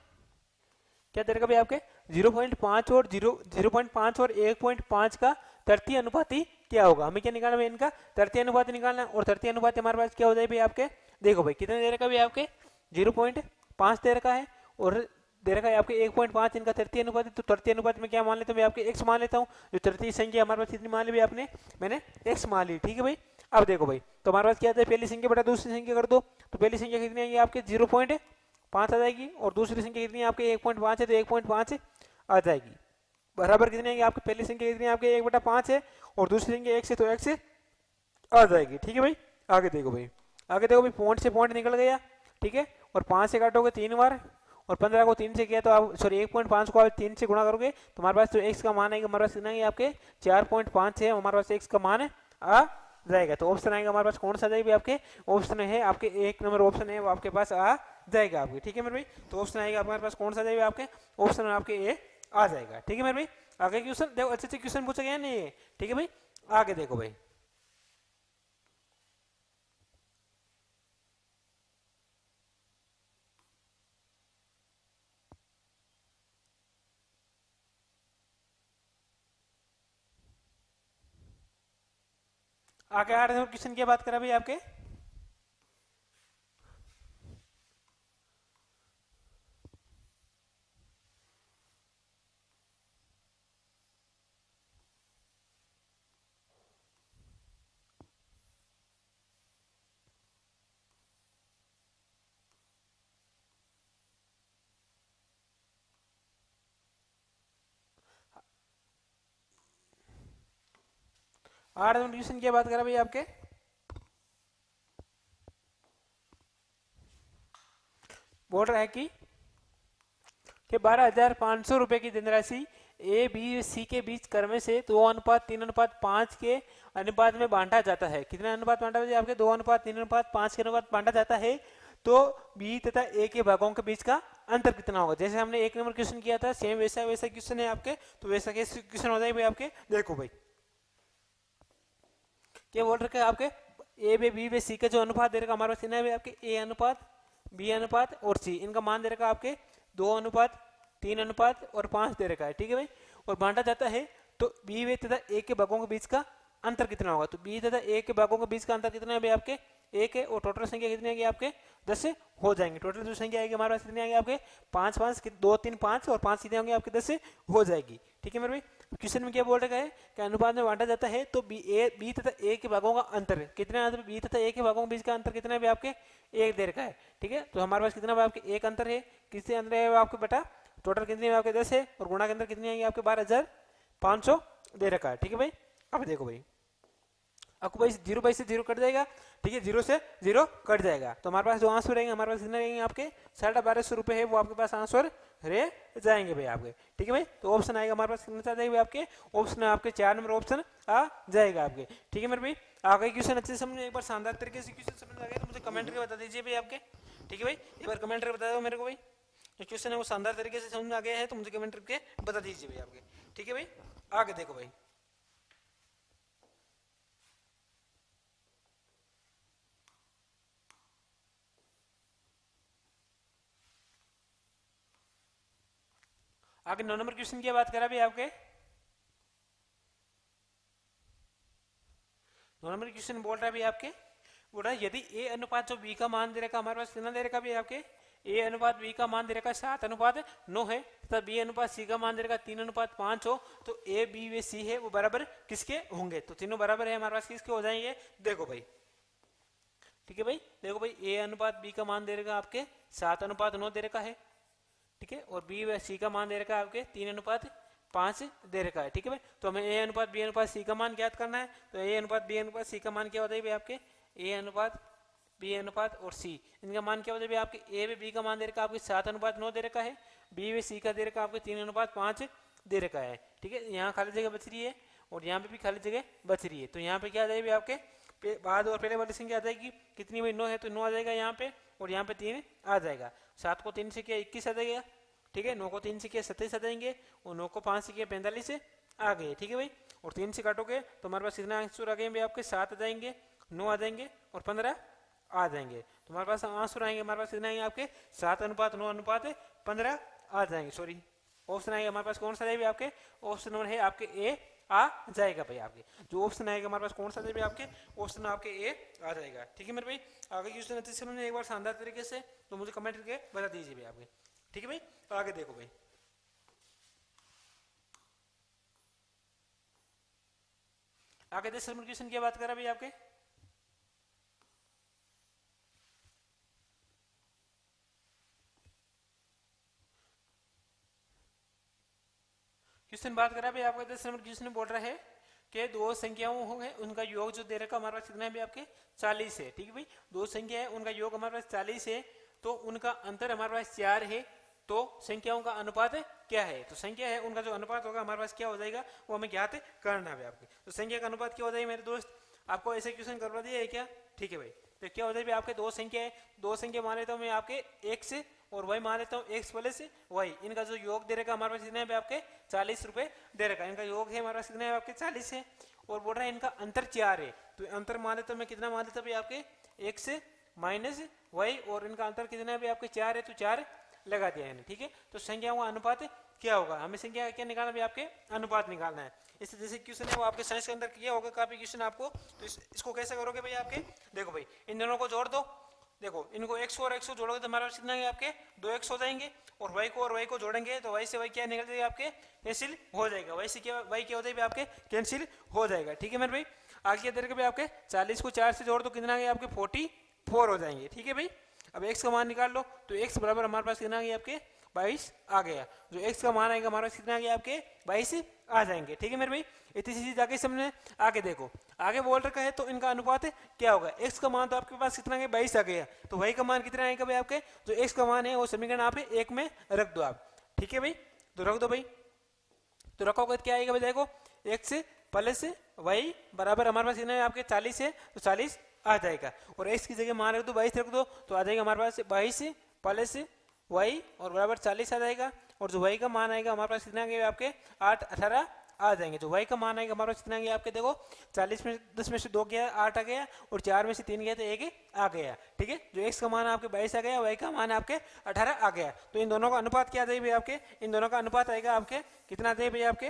क्या दे रखा भाई आपके 0.5 और 0.5 और 1.5 का तृतीय अनुपाती क्या होगा, हमें क्या निकालना है इनका तृतीय अनुपाती निकालना है। और तृतीय अनुपाती हमारे पास क्या हो जाए भाई आपके, देखो भाई कितने दे रखा भाई आपके 0.5 दे रखा है, और दे रखा है आपके 1.5 इनका तृतीय अनुपाती। तो तृतीय अनुपाती में क्या मान लेता हूँ मैं आपके x मान लेता हूँ, जो तृतीय संख्या हमारे पास कितनी मान ली आपने, मैंने x मान ली, ठीक है भाई। अब देखो भाई, तो हमारे पास क्या आता है, पहली संख्या बटा दूसरी संख्या कर दो, तो पहली संख्या कितनी आएगी आपके 0.5 आ जाएगी, और दूसरी संख्या कितनी है आपके 1.5 है, तो 1.5 आ जाएगी, बराबर कितनी आएगी आपकी, पहली संख्या कितनी है आपके 1/5 है, और दूसरी संख्या 1 से, तो 1 से आ जाएगी, ठीक है भाई। आगे देखो भाई, आगे देखो भाई, पॉइंट से पॉइंट निकल गया, ठीक है। और 5 से काटोगे 3 बार, और 15 को 3 से किया तो आप सॉरी 1.5 को आप 3 से गुणा करोगे, तो हमारे पास जो x का मान आएगा हमारे पास कितना है आपके 4.5 है, हमारे पास x का मान आ जाएगा। तो ऑप्शन आएगा हमारे पास कौन सा जाएगा आपके, ऑप्शन है आपके 1 नंबर ऑप्शन है वो आपके पास आ जाएगा आपके, ठीक है मेरे भाई। तो ऑप्शन आएगा हमारे पास कौन सा जाएगा आपके, ऑप्शन आपके ए आ जाएगा, ठीक है मेरे भाई। आगे क्वेश्चन देखो, अच्छे अच्छे क्वेश्चन पूछे गए नहीं, ठीक है भाई। आगे देखो भाई, आगे आ रहे हैं क्वेश्चन की बात करा भाई आपके, आ रहे हैं क्वेश्चन की बात करा भाई आपके, बोल रहा है कि 12,500 रुपए की धनराशि ए बी और सी के बीच क्रम से 2:3:5 के अनुपात में बांटा जाता है। कितना अनुपात बांटा जाता है आपके 2:3:5 के अनुपात बांटा जाता है। तो बी तथा ए के भागों के बीच का अंतर कितना होगा, जैसे हमने 1 नंबर क्वेश्चन किया था सेम वैसा वैसा क्वेश्चन है आपके, तो वैसा क्वेश्चन हो जाएगा भाई आपके। देखो भाई क्या बोल रखे आपके, ए बी बी सी का जो अनुपात दे रखा हमारे पास है आपके ए अनुपात बी अनुपात और सी, इनका मान दे रखा आपके 2:3:5 और 5 दे रखा है, ठीक है भाई। और बांटा जाता है तो बी वे तथा ए के भागों के बीच का अंतर कितना होगा, तो बी तथा ए के भागों के बीच का अंतर कितना है भाई आपके 1 है, और टोटल संख्या कितनी आएगी आपके 10 हो जाएंगे। टोटल जो संख्या आएगी हमारे पास कितनी आएगी आपके 5 5 2 3 5 और 5 कितने होंगे आपके 10 हो जाएगी, ठीक है मेरे भाई। क्वेश्चन में क्या बोल रखा है कि अनुपात में बांटा जाता है तो बी तथा ए के भागों का अंतर कितना है, बी तथा ए के भागों के बीच का अंतर कितना है आपके 1 दे रखा है, ठीक है। तो हमारे पास कितना आपके 1 अंतर है, किससे अंतर है आपके बेटा टोटल कितनी है आपके 10 है, और गुणा के अंदर कितनी आएगी आपके 12,500 दे रखा है, ठीक है भाई। अब देखो भाई आपको भाई 0 से 0 कट जाएगा, ठीक है 0 से 0 कट जाएगा, तो हमारे पास जो आंसर रहेंगे हमारे पास कितने रहेंगे आपके 1250 रुपए है वो आपके पास आंसर रह जाएंगे भाई आपके, ठीक है भाई। तो ऑप्शन आएगा हमारे पास कितना जाएगा आपके, ऑप्शन आपके 4 नंबर ऑप्शन आ जाएगा आपके, ठीक है मेरे भाई। आगे क्वेश्चन अच्छे से समझ, एक बार शानदार तरीके से क्वेश्चन समझ आ गया तो मुझे कमेंट करके बता दीजिए भाई आपके, ठीक है भाई। एक बार कमेंट करके बता दो मेरे को भाई, जो क्वेश्चन है वो शानदार तरीके से समझ में आ गया है तो मुझे कमेंट करके बता दीजिए भाई आपके, ठीक है भाई। आगे देखो भाई, आगे 9 नंबर क्वेश्चन की बात करा भी आपके 9 नंबर क्वेश्चन बोल रहा है भी आपके बोल रहा है यदि ए अनुपात जो बी का मान दे रखा हमारे पास कितना दे रखा भी आपके ए अनुपात बी का मान दे रखा 7:9 है तथा बी अनुपात सी का मान दे रखा 3:5 हो तो ए बी व सी है वो बराबर किसके होंगे, तो तीनों बराबर है हमारे पास किसके हो जाएंगे, देखो भाई ठीक है भाई, देखो भाई ए अनुपात बी का मान दे रखा आपके 7:9 दे रखा है, ठीक है, और बी व सी का मान दे रखा है आपके 3:5 दे रखा है, ठीक है भाई। तो हमें ए अनुपात बी अनुपात सी का मान ज्ञात करना है, तो ए अनुपात बी अनुपात सी का मान क्या होता है भाई आपके ए अनुपात बी अनुपात और सी इनका मान क्या होता है भाई आपके ए व बी का मान दे रखा है आपके 7:9 दे रखा है, बी व सी का दे रखा है आपके 3:5 दे रखा है, ठीक है। यहाँ खाली जगह बच रही है और यहाँ पे भी खाली जगह बच रही है, तो यहाँ पे क्या आ जाएगी आपके बाद और पहले वाली संख्या आ जाएगी कितनी भाई 9 है तो 9 आ जाएगा यहाँ पे और यहाँ पे 3 आ जाएगा, 7 को 3 से किया 21 आ जाएगा, ठीक है, 9 को 3 से किया 27 आ जाएंगे और 9 को 5 से किया 45 आ गए, ठीक है भाई। और 3 से काटोगे तो हमारे पास कितना आंसर आ गए भाई आपके 7 आ जाएंगे, 9 आ जाएंगे और 15 आ जाएंगे, तो हमारे पास आंसर आएंगे हमारे पास कितना आएंगे आपके 7:9:15 आ जाएंगे, सॉरी ऑप्शन आएगा हमारे पास कौन सा जाएगा आपके ऑप्शन नंबर है आपके ए आ जाएगा भाई आपके, जो ऑप्शन आएगा हमारे पास कौन सा जाएगा आपके ऑप्शन आपके ए आ जाएगा, ठीक है मेरे भाई। आगे क्वेश्चन अच्छे से समझने एक बार शानदार तरीके से तो मुझे कमेंट करके बता दीजिए भाई आपके, ठीक है भाई। आगे देखो भाई आगे 10 नंबर क्वेश्चन की बात करा भाई आपके क्वेश्चन बात करा भाई आपका 10 नंबर क्वेश्चन बोल रहा है कि दो संख्याओं होंगे उनका योग जो दे रखा हमारे पास कितना है भाई आपके 40 है, ठीक है भाई, दो संख्या है उनका योग हमारे पास 40 है तो उनका अंतर हमारे पास 4 है, तो संख्याओं का अनुपात क्या है, तो संख्या है उनका जो अनुपात होगा हमारे पास क्या हो जाएगा वो हमें ज्ञात करना है आपके, तो संख्या का अनुपात क्या हो जाएगा मेरे दोस्त, आपको ऐसे क्वेश्चन करवा दिया है क्या, ठीक है भाई। तो क्या हो जाएगा आपके दो संख्या है, दो संख्या मान लेता हूँ मैं आपके x और y मान लेता हूँ x प्लस y, इनका जो योग दे रखा हमारे पास कितना है आपके 40 रुपए दे रखा है, इनका योग है हमारे पास कितना है आपके 40 है और बोल रहा है इनका अंतर 4 है, तो अंतर मान लेता हूँ मैं कितना मान लेता भाई आपके x माइनस y और इनका अंतर कितना है भाई आपके 4 है, तो 4 लगा दिया है, ठीक है। तो संख्याओं का अनुपात क्या होगा, हमें संख्या क्या निकालना है आपके अनुपात निकालना है, इस जैसे क्वेश्चन है वो आपके साइंस के अंदर किया होगा काफी क्वेश्चन आपको, तो इसको कैसे करोगे भाई आपके, देखो भाई इन दोनों को जोड़ दो, देखो इनको x और x को जोड़ोगे तो हमारे पास कितना है आपके 2x हो जाएंगे और y को जोड़ेंगे तो y से y क्या निकल जाएगा आपके कैंसिल हो जाएगा, y से क्या y क्या हो जाएगा आपके कैंसिल हो जाएगा, ठीक है मेरे भाई। आगे क्या भाई आपके 40 को 4 से जोड़ दो कितना है आपके 44 हो जाएंगे, ठीक है भाई। अब x का मान निकाल लो तो x बराबर हमारे पास कितना आ गया आपके 22 आ गया, जो x का मान आएगा हमारे पास कितना आ गया आपके 22 आ जाएंगे, ठीक है मेरे भाई। इतनी सी चीज आगे समझने आगे देखो आगे बोल रखा है तो इनका अनुपात क्या होगा, x का मान तो आपके पास कितना है 22 आ गया, तो y का मान कितना आएगा भाई आपके जो x का मान है वो समीकरण आप एक में रख दो आप, ठीक है भाई, तो रख दो भाई, तो रखोगे क्या आएगा भाई देखो x प्लस y बराबर हमारे पास कितना है आपके 40 है तो 40 आ जाएगा और x की जगह मान रख दो 22 रख दो तो आ जाएगा हमारे पास 22 प्लस y और बराबर 40 आ जाएगा और जो y का मान आएगा हमारे पास कितना आएगा आपके 8 18 आ जाएंगे, जो y का मान आएगा हमारे पास कितना आएगा आपके देखो 40 में 10 में से 2 गया 8 आ गया और 4 में से 3 गया तो 1 आ गया, ठीक है। जो x का मान आपके 22 आ गया y का मान आपके 18 आ गया, तो इन दोनों का अनुपात क्या आ जाएगा भाई आपके, इन दोनों का अनुपात आएगा आपके कितना आ जाएगा भाई आपके,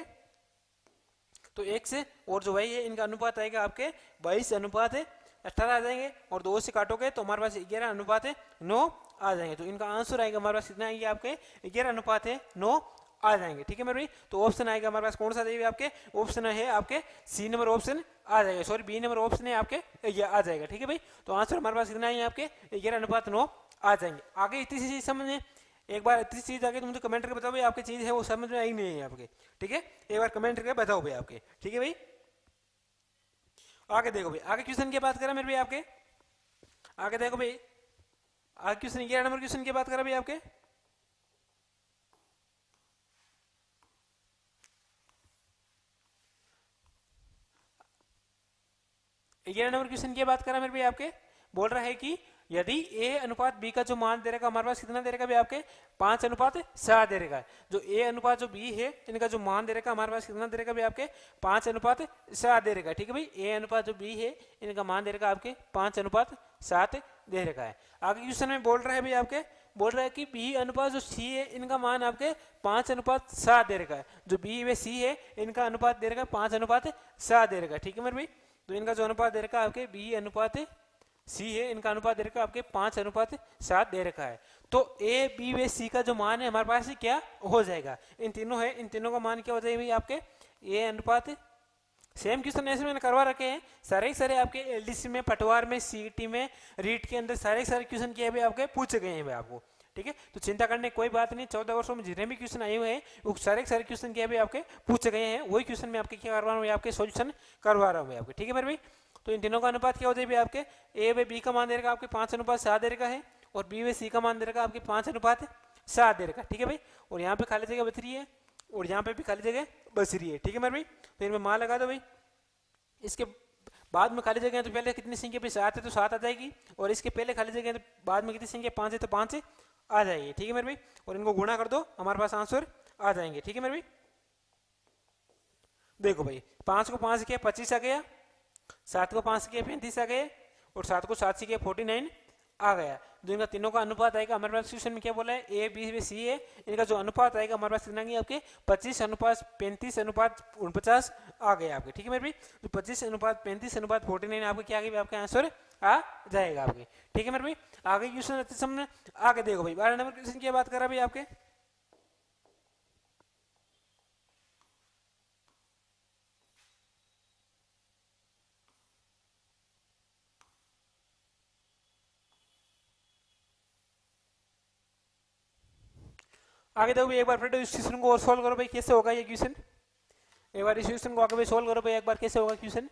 तो x और जो y है इनका अनुपात आएगा आपके 22:18 आ जाएंगे और 2 से काटोगे तो हमारे पास 11:9 आ जाएंगे, तो इनका आंसर आएगा हमारे पास कितना आएगा आपके 11:9 आ जाएंगे, ठीक है मेरे भाई। तो ऑप्शन आएगा हमारे पास कौन सा जाएगा आपके ऑप्शन है आपके सी नंबर ऑप्शन आ जाएगा, सॉरी बी नंबर ऑप्शन है आपके ये आ जाएगा, ठीक है भाई। तो आंसर हमारे पास कितना है आपके 11:9 आ जाएंगे। आगे इतनी सी चीज समझ में एक बार इतनी चीज आगे तो मुझे कमेंट करके बताओ भाई आपकी चीज है वो समझ में आई नहीं है आपके, ठीक है, एक बार कमेंट करके बताओ भाई आपके, ठीक है भाई। आगे देखो भाई आगे क्वेश्चन की बात करें मेरे भाई आपके आगे देखो भाई आगे क्वेश्चन 11 नंबर क्वेश्चन की बात करें भाई आपके 11 नंबर क्वेश्चन की बात करें मेरे भाई आपके बोल रहा है कि यदि a अनुपात b का जो मान दे रखा हमारे पास कितना दे रखा भाई आपके 5:7 दे रखा है, जो a अनुपात जो b है इनका जो मान दे रखा हमारे पास कितना दे रखा भाई आपके 5:7 दे रखा है, ठीक है भाई। a अनुपात जो b है इनका मान दे रखा आपके 5:7 दे रखा है। आगे क्वेश्चन में बोल रहा है भाई आपके बोल रहा है कि बी अनुपात जो सी है इनका मान आपके 5:7 दे रखा है, जो बी व सी है इनका अनुपात दे रखा है 5:7 दे रखा है, ठीक है मेरे भाई। तो इनका जो अनुपात दे रखा है आपके बी अनुपात सी है, इनका अनुपात दे रखा है आपके 5:7 दे रखा है। तो ए बी व सी का जो मान है हमारे पास क्या हो जाएगा, इन तीनों है, इन तीनों का मान क्या हो जाएगा आपके ए अनुपात, सेम क्वेश्चन ऐसे मैंने करवा रखे हैं सारे आपके एलडीसी में, पटवार में, सीईटी में, रीट के अंदर सारे क्वेश्चन किए हुए आपके पूछे गए हैं आपको, ठीक है। तो चिंता करने की कोई बात नहीं, 14 वर्षों में जितने भी क्वेश्चन आए हुए हैं वो सारे क्वेश्चन किए हुए आपके पूछे गए हैं, वही क्वेश्चन में आपके क्या करवा रहा हूँ, आपके सोल्यूशन करवा रहा हूँ आपके, ठीक है मेरे भाई। तो इन तीनों का अनुपात क्या हो जाएगा आपके ए व बी का मान दे रखा आपके 5:7 दे रखा है, और बी व सी का मान दे रखा आपके 5:7 दे रखा, ठीक है भाई। और यहाँ पे खाली जगह बच रही है और यहाँ पे भी खाली जगह बच रही है, ठीक है मेरे भाई। तो इनमें मान लगा दो भाई, इसके बाद में खाली जगह है तो पहले कितनी संख्या पे 7 है तो 7 आ जाएगी, और इसके पहले खाली जगह है तो बाद में कितनी संख्या 5 है तो 5 आ जाएगी, ठीक है मेरे भाई। और इनको गुणा कर दो, हमारे पास आंसर आ जाएंगे, ठीक है मेरे भाई। देखो भाई 5 को 5 किया 25 आ गया, 7 को 5 किया 35 आ गए, और 7 को 7 से किया 49 आ गया। जो इनका तीनों का अनुपात आएगा हमारे पास क्वेश्चन में क्या बोला है, ए बी सी है, इनका जो अनुपात आएगा हमारे पास कितना आपके 25:35:49 आ गए आपके, ठीक है मेरे भाई। तो 25:35:49 आपके क्या आ गए, आपके आंसर आ जाएगा आपके, ठीक है मेरे भाई। आगे क्वेश्चन सामने आगे देखो भाई 12 नंबर क्वेश्चन की बात करा भाई आपके। आगे देखो भाई एक बार फिर इस क्वेश्चन को और सॉल्व करो भाई, कैसे होगा ये क्वेश्चन, एक बार इस क्वेश्चन को आगे भाई सॉल्व करो भाई एक बार, कैसे होगा क्वेश्चन।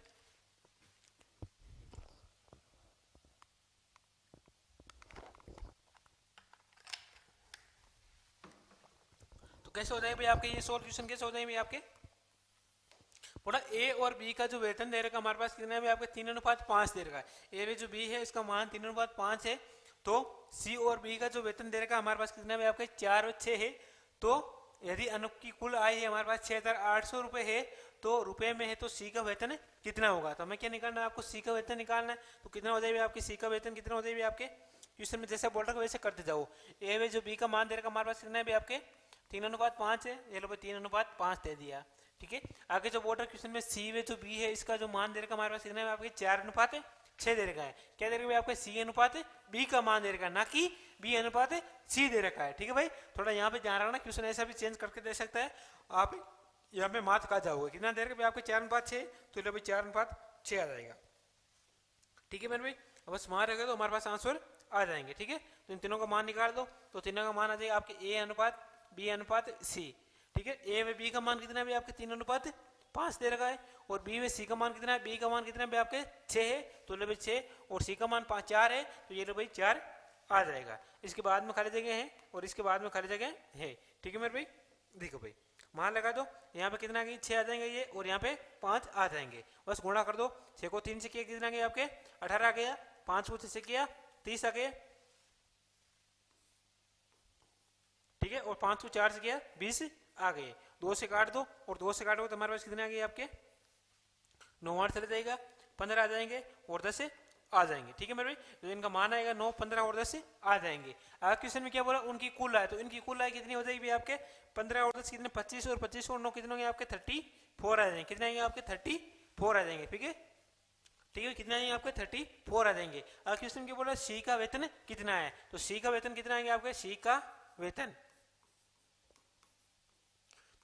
तो कैसे हो जाएगा भाई आपके ये सॉल्यूशन, कैसे हो जाएंगे आपके, बोला ए और बी का जो वेतन दे रखा हमारे पास कितना है आपके 3:5 दे रखा है, ए में जो बी है इसका मान 3:5 है, तो सी और बी का जो वेतन दे रखा है हमारे पास कितना है आपके 4 और 6 है। तो यदि अनुप की कुल आय है हमारे पास 6,800 रुपए है, तो रुपए में है तो सी का वेतन कितना होगा, तो हमें क्या निकालना है, आपको सी का वेतन निकालना है। तो कितना हो जाएगा आपके सी का वेतन, कितना हो जाएगा आपके क्वेश्चन में जैसे बोल रहा वैसे करते जाओ। ए में जो बी का मान दे रखा हमारे पास कितना है आपके 3:5 है, ये लो भाई 3:5 दे दिया, ठीक है। आगे जो बोर्डर क्वेश्चन में सी वे जो बी है इसका जो मान दे रखा हमारे पास कितना है आपके 4:6 दे रखा है, क्या दे रखा है आपके सी अनुपात बी का मान दे रखा है, ना कि बी अनुपात सी दे रखा है, ठीक है भाई। थोड़ा यहाँ पे ध्यान रखना, क्वेश्चन ऐसा भी चेंज करके दे सकता है, आप यहाँ पे मात का जाओगे कितना दे रखा है आपके 4:6, तो लो भाई 4:6 आ जाएगा, ठीक है मेरे भाई। अब बस मान रहेगा तो हमारे पास आंसर आ जाएंगे, ठीक है। तो इन तीनों का मान निकाल दो, तो तीनों का मान आ जाएगा आपके ए अनुपात बी अनुपात सी, ठीक है। ए व बी का मान कितना है आपके 3:5 दे रखा है, और बी व सी का मान कितना है, बी का मान कितना है आपके 6 है, तो ले भाई 6, और सी का मान 4 है, तो ये लो भाई 4 आ जाएगा। इसके बाद में खाली जगह है और इसके बाद में खाली जगह है, ठीक है मेरे भाई। देखो भाई मान लगा दो, यहाँ पे कितना गई 6 आ जाएंगे ये, और यहाँ पे 5 आ जाएंगे, बस गुणा कर दो। 6 को 3 से किया कितना गया आपके 18 आ गया, 5 को 6 से किया 30 आ गया, ठीक है, और 5 को 4 से किया 20 आ गए। 2 से काट दो, और 2 से काटोगे तो हमारे पास कितने आ गए आपके 9 8 चले जाएगा, 15 आ जाएंगे, और 10 आ जाएंगे, ठीक है मेरे भाई। तो इनका मान आएगा 9 15 और 10 आ जाएंगे। अगर क्वेश्चन में क्या बोला उनकी कुल आय, तो इनकी कुल आय कितनी हो जाएगी आपके 15 और 10 कितने 25, और 25 और 9 कितने होंगे आपके 34 आ जाएंगे, कितने आएंगे आपके 34 आ जाएंगे, ठीक है, ठीक है, कितना आएंगे आपके 34 आ जाएंगे। अगर क्वेश्चन क्या बोला सी का वेतन कितना है, तो सी का वेतन कितना आएंगे आपके सी का वेतन,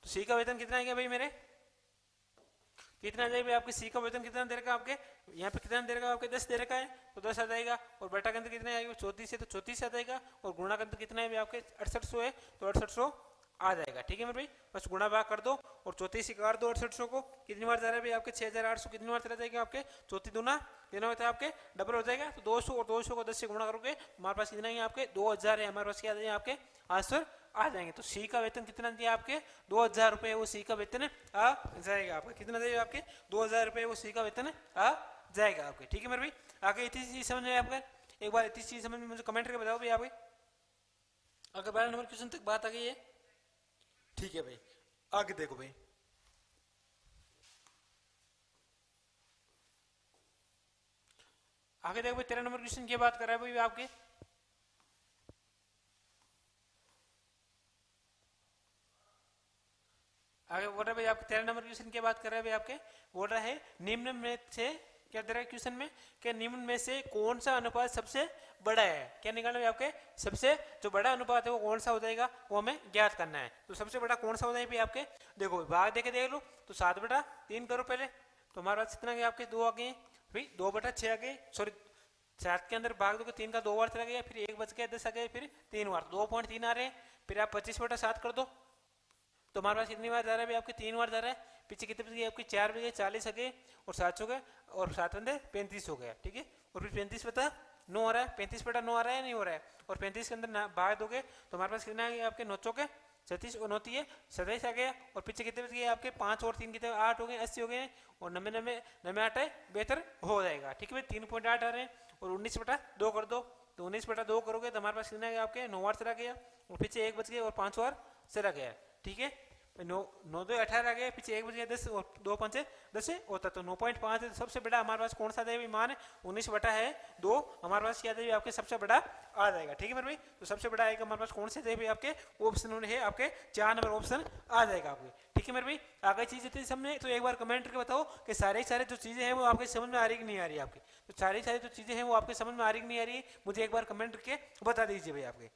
तो सी का वेतन कितना आएगा भाई मेरे, कितना जाएगा आपके सी का वेतन कितना दे रखा आपके, यहाँ पे कितना दे रखा आपके 10 दे रखा है, तो 10 आ जाएगा, और बटा के अंदर कितना आएगा 34 है, तो 34 आ जाएगा, और गुणा के अंदर कितना है आपके 6800 है, तो 6800 आ जाएगा, ठीक है मेरे भाई। बस गुणा भाग कर दो, और 34 से काट दो 6800 को, कितनी बार जा रहा है भाई आपके 6800 कितनी बार चला जाएगा आपके 34 दूना कितना होता है आपके डबल हो जाएगा, तो 200, और 200 को 10 से गुणा करोगे हमारे पास कितना है आपके 2000 है, हमारे पास क्या आ जाएगा आपके आंसर आ जाएंगे। तो सी का वेतन कितना दिया आपके 2000 रुपए, वो सी का वेतन आ जाएगा आपका, कितना देगा आपके 2000 रुपए वो सी का वेतन आ जाएगा आपके, ठीक है मेरे भाई। आगे इतनी चीज समझ में आपका, एक बार इतनी चीज समझ में मुझे कमेंट करके बताओ भाई आप, अगर 12 नंबर क्वेश्चन तक बात आ गई है, ठीक है भाई। आगे देखो भाई आगे देखो भाई 13 नंबर क्वेश्चन की बात कर रहा है भाई आपके, आपके 13 नंबर क्वेश्चन की बात कर रहे हैं भाई आपके, बोल रहा है निम्न में से क्या दे रहा है क्वेश्चन में कि निम्न में से कौन सा अनुपात सबसे बड़ा है, क्या निकालना है आपके, सबसे जो बड़ा अनुपात है वो कौन सा हो जाएगा, वो हमें ज्ञात करना है। तो सबसे बड़ा कौन सा हो जाएगा आपके, देखो भाग देख लो तो 7/3 करो पहले, तो हमारे पास कितना गया आपके 2 आ गए भाई, 2/6 आ गए, सॉरी 7 के अंदर भाग दोगे 3 का 2 बार चला गया, फिर 1 बच गया 10 आ गए, फिर 3 बार 2.3 आ रहे हैं, फिर आप 25/7 कर दो, तो हमारे पास कितनी बार जा रहा है भाई आपके 3 बार जा रहा है, पीछे कितने बच गए आपके 4 बच गए, 40 आ गए और 7 हो गए और 7 35 हो गया, ठीक है। और फिर 35/9 आ रहा है, 35/9 आ रहा है नहीं हो रहा है, और 35 के अंदर भाग दोगे तो हमारे पास कितना आ गया आपके 9 चौके 36 और 9 है 27 आ गया, और पीछे कितने बच गए आपके 5 और 3 कितने 8 हो गए 80 हो गए, और 90 8 है बेहतर हो जाएगा, ठीक है भाई 3.8 आ रहे हैं, और 19/2 कर दो, तो 19/2 करोगे तो हमारे पास कितना है आपके 9 बार चला गया, और पीछे 1 बच गया और 5 बार चला गया, ठीक है। 9 2 18 आ गया, पीछे 1 बच गया 10 और 2 5 10 होता, तो 9.5 है, तो सबसे बड़ा हमारे पास कौन सा देवी मान 19/2 हमारे पास क्या देवी आपके सबसे बड़ा आ जाएगा, ठीक है मेरे भाई। तो सबसे बड़ा आएगा हमारे पास कौन से देवी आपके ऑप्शन है आपके 4 नंबर ऑप्शन आ जाएगा आपके, ठीक है मेरे भाई। आगे चीज इतनी समझे तो एक बार कमेंट करके बताओ कि सारे जो चीजें हैं वो आपके समझ में आ रही कि नहीं आ रही आपकी, तो सारी जो चीजें हैं वो आपके समझ में आ रही कि नहीं आ रही, मुझे एक बार कमेंट करके बता दीजिए भाई आपके,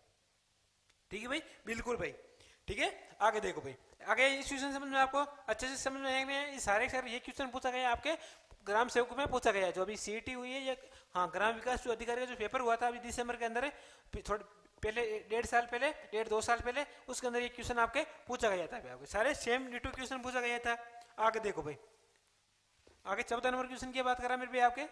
ठीक है भाई, बिल्कुल भाई, ठीक है। आगे देखो भाई, आगे इस क्वेश्चन समझ में आपको अच्छे से समझ में आएंगे, ये सारे ये क्वेश्चन पूछा गया आपके ग्राम सेवक में पूछा गया, जो अभी सीईटी हुई है, या हाँ ग्राम विकास जो अधिकारी का जो पेपर हुआ था अभी दिसंबर के अंदर, थोड़े पहले 1.5 साल पहले 1.5-2 साल पहले, उसके अंदर ये क्वेश्चन आपके पूछा गया था आपके, सारे सेम डिटो क्वेश्चन पूछा गया था। आगे देखो भाई, आगे 14 नंबर क्वेश्चन की बात करा मेरे भाई आपके,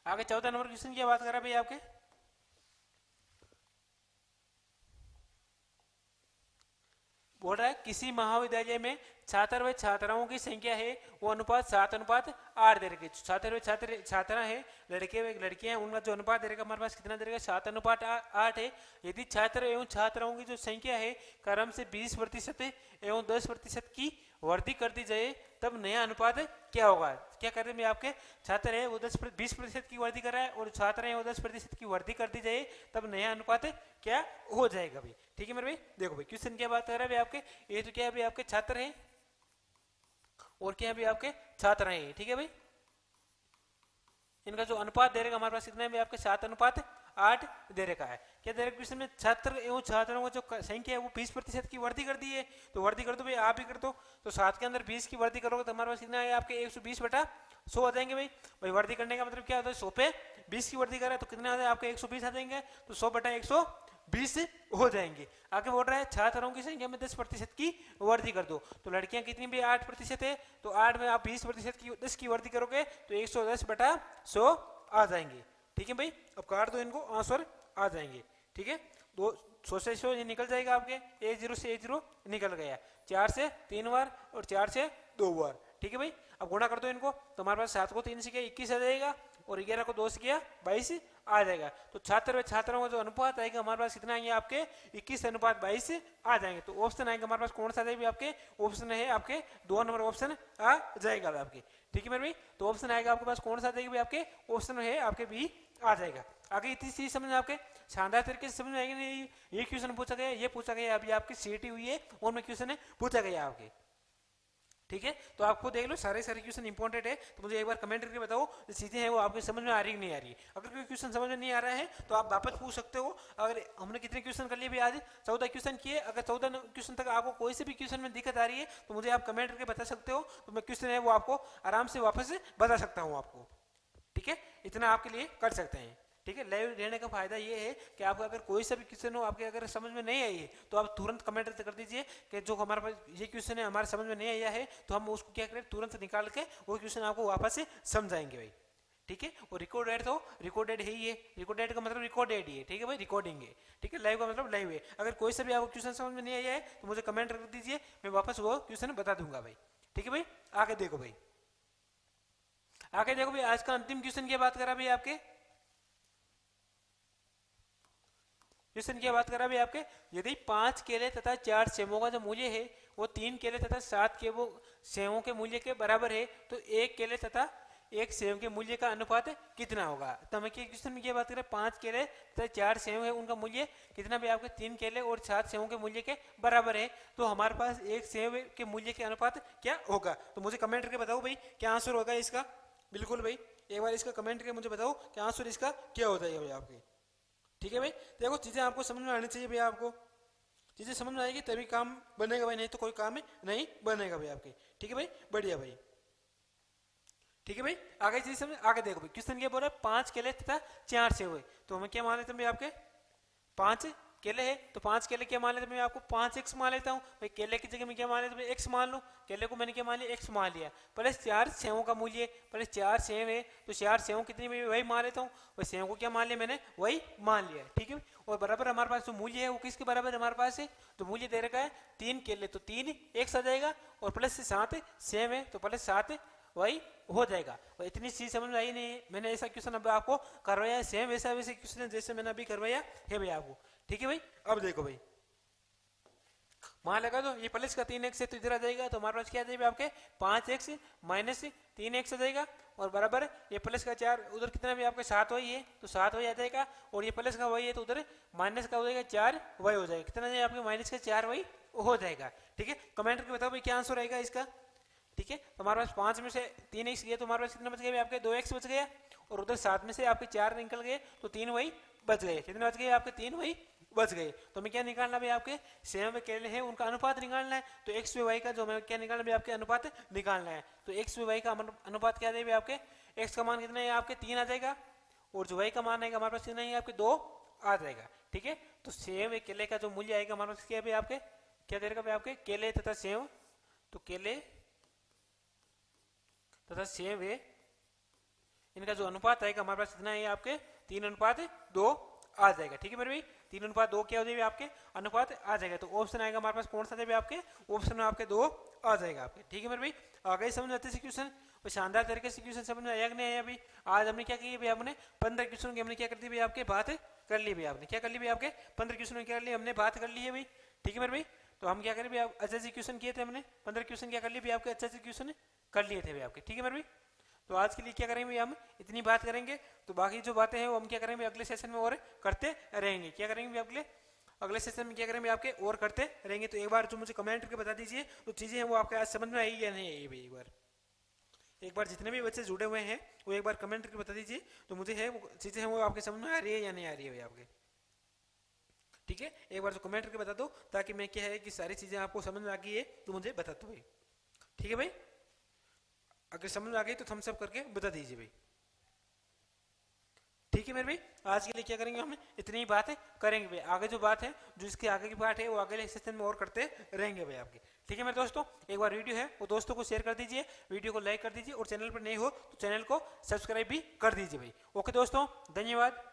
आगे 14 नंबर क्वेश्चन की बात करा भाई आपके, बोल रहा है किसी महाविद्यालय में छात्र व छात्राओं की संख्या है वो अनुपात 7:8 दे रखे, छात्र व छात्रा है, लड़के व लड़कियां हैं, उनका जो अनुपात दे रखा हमारे पास कितना दे रखा 7:8 है। यदि छात्र एवं छात्राओं की जो संख्या है क्रम से 20% एवं 10% की वृद्धि कर दी जाए तब नया अनुपात क्या होगा, क्या कर रहे हैं आपके छात्र है वो 20% की वृद्धि कर रहा है और छात्र है वो 10% की वृद्धि कर दी जाए तब नया अनुपात क्या हो जाएगा भाई, ठीक है मेरे भाई। देखो भाई क्वेश्चन क्या बात कर रहा है भाई आपके, ये तो क्या है भाई आपके छात्र हैं और क्या है भाई आपके छात्र हैं, ठीक है भाई। इनका जो अनुपात दे रखा हमारे पास कितना है भाई आपके 7:8 दे रखा है, क्या दे रखा क्वेश्चन में छात्र एवं छात्रों का जो संख्या है वो 20% की वृद्धि कर दी है, तो वृद्धि कर दो भाई आप ही कर दो, तो 7 के अंदर 20 की वृद्धि करोगे तो हमारे पास कितना है आपके 120/100 आ जाएंगे भाई। भाई वृद्धि करने का मतलब क्या होता है 100 पे 20 की वृद्धि करें तो कितने आ जाए आपके 120 आ जाएंगे, तो 100/120 हो जाएंगे। आगे बोल रहा है छात्रों की संख्या में 10% की वृद्धि कर दो, तो लड़कियां कितनी भी 8% है, तो 8 में आप 20% की 10 की वृद्धि करोगे तो 110/100 आ जाएंगे, ठीक है भाई। अब काट दो इनको, आंसर आ जाएंगे, ठीक है। 200 से 100 ये निकल जाएगा आपके, 10 से 10 निकल गया, 4 से 3 बार और 4 से 2 बार, ठीक है भाई। अब गुणा कर दो इनको, तो हमारे पास 7 को 3 से किया 21 आ जाएगा और 11 को 2 से किया 22 आ जाएगा, तो छात्र व छात्राओं का जो अनुपात आएगा हमारे पास कितना आएंगे आपके 21:22 आ जाएंगे। तो ऑप्शन आएगा हमारे पास कौन सा जाएगा आपके, ऑप्शन है आपके 2 नंबर ऑप्शन आ जाएगा आपके, ठीक है मेरे भाई। तो ऑप्शन आएगा आपके पास कौन सा जाएगा आपके, ऑप्शन है आपके बी आ जाएगा। आगे इतनी चीज समझ में आपके शानदार तरीके से समझ में आएगी नहीं, ये क्वेश्चन पूछा गया, ये पूछा गया अभी आपकी सीईटी हुई है और में क्वेश्चन है पूछा गया आपके, ठीक है। तो आपको देख लो सारे क्वेश्चन इंपॉर्टेंट है, तो मुझे एक बार कमेंट करके बताओ जो चीजें हैं वो आपके समझ में आ रही नहीं आ रही। अगर कोई क्वेश्चन समझ में नहीं आ रहा है तो आप वापस पूछ सकते हो। अगर हमने कितने क्वेश्चन कर लिए भी आज 14 क्वेश्चन किए, अगर 14 क्वेश्चन तक आपको कोई से भी क्वेश्चन में दिक्कत आ रही है तो मुझे आप कमेंट करके बता सकते हो, तो मैं क्वेश्चन है वो आपको आराम से वापस बता सकता हूँ आपको, ठीक है। इतना आपके लिए कर सकते हैं, ठीक है। लाइव रहने का फायदा ये है कि आपको अगर कोई सा भी क्वेश्चन हो आपके अगर समझ में नहीं आई है तो आप तुरंत कमेंट कर दीजिए कि जो हमारे पास ये क्वेश्चन है हमारे समझ में नहीं आया है, तो हम उसको क्या करें तुरंत निकाल के वो क्वेश्चन आपको वापस से समझाएंगे भाई, ठीक है। और रिकॉर्डेड तो रिकॉर्डेड है ही है, रिकॉर्डेड का मतलब रिकॉर्डेड ही है, ठीक है भाई, रिकॉर्डिंग है, ठीक है। लाइव का मतलब लाइव है। अगर कोई सा भी आपको क्वेश्चन समझ में नहीं आया है तो मुझे कमेंट कर दीजिए, मैं वापस वो क्वेश्चन बता दूंगा भाई, ठीक है भाई। आगे देखो भाई, आगे देखो भाई आज का अंतिम क्वेश्चन की बात करा भाई आपके, क्वेश्चन की बात करा भाई आपके, यदि 5 केले तथा 4 सेवों का जो मूल्य है वो 3 केले तथा 7 के वो सेवों के मूल्य के बराबर है तो 1 केले तथा एक सेव के मूल्य का अनुपात कितना होगा। तो हमें क्वेश्चन में ये बात करें 5 केले तथा 4 सेव है, उनका मूल्य कितना भी आपके 3 केले और 7 सेवों के मूल्य के बराबर है, तो हमारे पास एक सेव के मूल्य के अनुपात क्या होगा। तो मुझे कमेंट करके बताओ भाई क्या आंसर होगा इसका। बिल्कुल भाई एक बार इसका कमेंट करके मुझे बताओ क्या आंसर इसका क्या हो जाएगा भाई आपके। ठीक है भाई, देखो चीजें आपको समझ में आनी चाहिए भाई, आपको चीजें समझ में आएगी तभी काम बनेगा भाई, नहीं तो कोई काम नहीं बनेगा भाई आपके। ठीक है भाई, बढ़िया भाई। ठीक है भाई, आगे चीज समझ, आगे देखो भाई क्वेश्चन क्या बोल रहा है 5 केले तथा 4 सेव है, तो हमें क्या मान लेते हैं भाई आपके 5 केले है, तो 5 केले क्या मान लेते हैं, मैं आपको 5x मान लेता हूँ भाई। केले की जगह मैं क्या मान लेता हूँ, x मान लूँ, केले को मैंने क्या मान लिया, x मान लिया, प्लस 4 सेवों का मूल्य, प्लस 4 सेव है, तो 4 सेवों कितनी में वही मान लेता हूँ, वही सेवों को क्या मान लिया मैंने, वही मान लिया। ठीक है, और बराबर हमारे पास जो मूल्य है वो किसके बराबर हमारे पास है, तो मूल्य दे रखा है 3 केले, तो 3 x आ जाएगा, और प्लस 7 सेव है, तो प्लस 7 वही हो जाएगा। और इतनी चीज समझ में आई नहीं, मैंने ऐसा क्वेश्चन अब आपको करवाया है, सेम वैसा वैसे क्वेश्चन जैसे मैंने अभी करवाया है भाई आपको। ठीक है भाई, अब देखो भाई मान लगा दो, ये प्लस का 3x है तो इधर आ जाएगा, तो हमारे पास क्या आ जाएगा आपके 5x माइनस 3x आ जाएगा, और बराबर ये प्लस का 4, उधर कितना भी आपके 7 वही है तो 7 वही आ जाएगा, और ये प्लस का वही है तो उधर माइनस का हो जाएगा 4 वही हो जाएगा, कितना जाएगा आपके माइनस का 4 वही हो जाएगा। ठीक है, कमेंट करके बताओ भाई क्या आंसर आएगा इसका। ठीक है, तो हमारे पास 5 में से 3x गया, तो हमारे पास कितना बच गया आपके 2x बच गया, और उधर 7 में से आपके 4 निकल गए तो 3 वही बच गए, कितने बच गए आपके 3 वही बच गए। तो हमें क्या निकालना भाई आपके सेव में केले हैं उनका अनुपात निकालना है, तो x व y का जो हमें क्या निकालना भाई आपके अनुपात निकालना है, तो x व y का अनुपात क्या है आपके, x का मान कितना है आपके 3 आ जाएगा, और जो y का मान आएगा हमारे पास कितना है आपके 2 आ जाएगा। ठीक है, तो सेव केले का जो मूल्य आएगा हमारे पास क्या है भाई आपके, क्या दे रखा भाई आपके केले तथा सेव, तो केले तथा सेव है इनका जो अनुपात आएगा हमारे पास कितना है आपके 3:2 आ जाएगा। ठीक है मेरे भाई, 3:2 क्या हो जाएगा आपके अनुपात आ जाएगा, तो ऑप्शन आएगा हमारे पास कौन सा जाएगा आपके, ऑप्शन में आपके 2 आ जाएगा आपके। ठीक है मेरे भाई, आगे समझ आते क्वेश्चन शानदार तरीके से क्वेश्चन समझ में आया कि नहीं आया भाई। आज हमने क्या किया भाई, आपने 15 क्वेश्चन की हमने क्या कर दी भाई आपके बात कर ली भाई, आपने क्या कर ली भाई आपके 15 क्वेश्चन में क्या कर ली हमने बात कर ली है भाई। ठीक है मेरे भाई, तो हम क्या करें भाई अच्छे से क्वेश्चन किए थे हमने 15 क्वेश्चन क्या कर लिए भाई आपके अच्छे से क्वेश्चन कर लिए थे भाई आपके। ठीक है मेरे भाई, तो आज के लिए क्या करेंगे हम इतनी बात करेंगे, तो बाकी जो बातें हैं वो हम क्या करेंगे अगले सेशन में और करते रहेंगे। क्या करेंगे अगले सेशन में क्या करेंगे आपके और करते रहेंगे। तो एक बार जो मुझे कमेंट करके बता दीजिए तो चीजें हैं वो आपके आज समझ में आई या नहीं आई भाई। एक बार जितने भी बच्चे जुड़े हुए हैं वो एक बार कमेंट करके बता दीजिए तो मुझे है वो चीजें हैं वो आपके समझ में आ रही है या नहीं आ रही है भाई आपके। ठीक है, एक बार जो कमेंट करके बता दो ताकि मैं क्या है कि सारी चीजें आपको समझ में आ गई है तो मुझे बता दो भाई। ठीक है भाई, अगर समझ में आ गई तो थम्स अप करके बता दीजिए भाई। ठीक है मेरे भाई, आज के लिए क्या करेंगे हम इतनी ही बातें करेंगे भाई, आगे जो बात है जो इसके आगे की बात है वो अगले सेशन में और करते रहेंगे भाई आपके। ठीक है मेरे दोस्तों, एक बार वीडियो है वो दोस्तों को शेयर कर दीजिए, वीडियो को लाइक कर दीजिए, और चैनल पर नहीं हो तो चैनल को सब्सक्राइब भी कर दीजिए भाई। ओके दोस्तों, धन्यवाद।